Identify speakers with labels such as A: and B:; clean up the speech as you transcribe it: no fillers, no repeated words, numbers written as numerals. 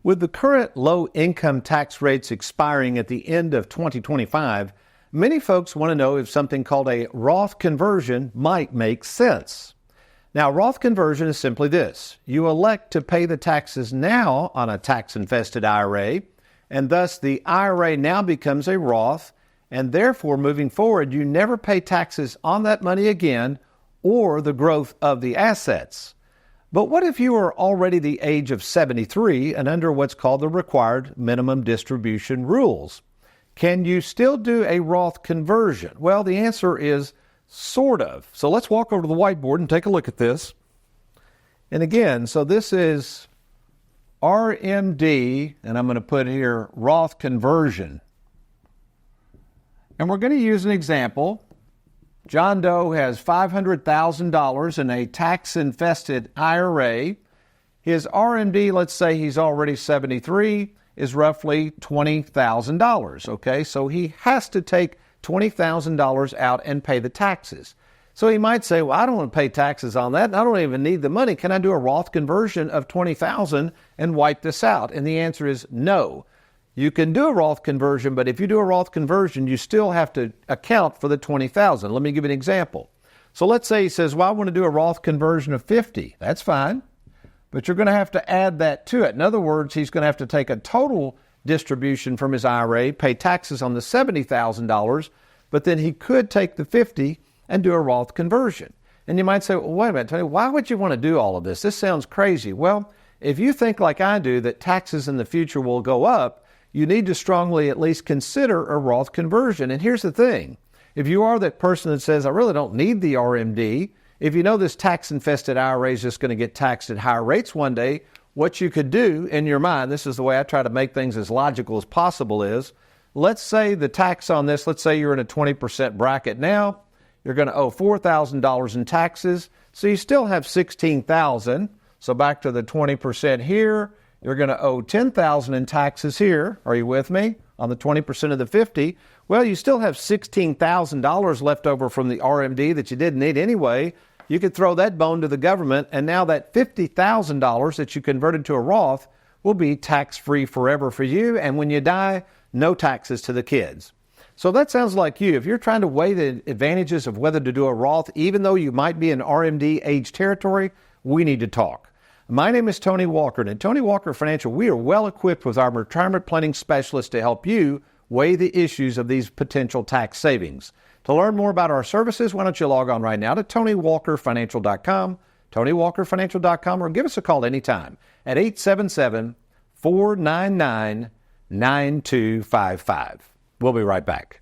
A: With the current low income tax rates expiring at the end of 2025, many folks want to know if something called a Roth conversion might make sense. Now, Roth conversion is simply this. You elect to pay the taxes now on a tax-infested IRA, and thus the IRA now becomes a Roth, and therefore, moving forward, you never pay taxes on that money again or the growth of the assets. But what if you are already the age of 73 and under what's called the required minimum distribution rules? Can you still do a Roth conversion? Well, the answer is sort of. So let's walk over to the whiteboard and take a look at this. And again, so this is RMD, and I'm going to put here Roth conversion. And we're going to use an example. John Doe has $500,000 in a tax-infested IRA. His RMD, let's say he's already 73, is roughly $20,000. Okay, so he has to take $20,000 out and pay the taxes. So he might say, well, I don't want to pay taxes on that, and I don't even need the money. Can I do a Roth conversion of $20,000 and wipe this out? And the answer is no. You can do a Roth conversion, but if you do a Roth conversion, you still have to account for the $20,000. Let me give you an example. So let's say he says, well, I want to do a Roth conversion of 50. That's fine, but you're going to have to add that to it. In other words, he's going to have to take a total distribution from his IRA, pay taxes on the $70,000, but then he could take the 50 and do a Roth conversion. And you might say, well, wait a minute, Tony, why would you want to do all of this? This sounds crazy. Well, if you think like I do that taxes in the future will go up, you need to strongly at least consider a Roth conversion. And here's the thing. If you are that person that says, I really don't need the RMD, if you know this tax-infested IRA is just going to get taxed at higher rates one day, what you could do in your mind, this is the way I try to make things as logical as possible, is let's say the tax on this, let's say you're in a 20% bracket now, you're going to owe $4,000 in taxes, so you still have $16,000. So back to the 20% here, you're going to owe $10,000 in taxes here. Are you with me? On the 20% of the 50. Well, you still have $16,000 left over from the RMD that you didn't need anyway. You could throw that bone to the government, and now that $50,000 that you converted to a Roth will be tax-free forever for you, and when you die, no taxes to the kids. So that sounds like you. If you're trying to weigh the advantages of whether to do a Roth, even though you might be in RMD age territory, we need to talk. My name is Tony Walker, and at Tony Walker Financial, we are well equipped with our retirement planning specialists to help you weigh the issues of these potential tax savings. To learn more about our services, why don't you log on right now to TonyWalkerFinancial.com, TonyWalkerFinancial.com, or give us a call anytime at 877-499-9255. We'll be right back.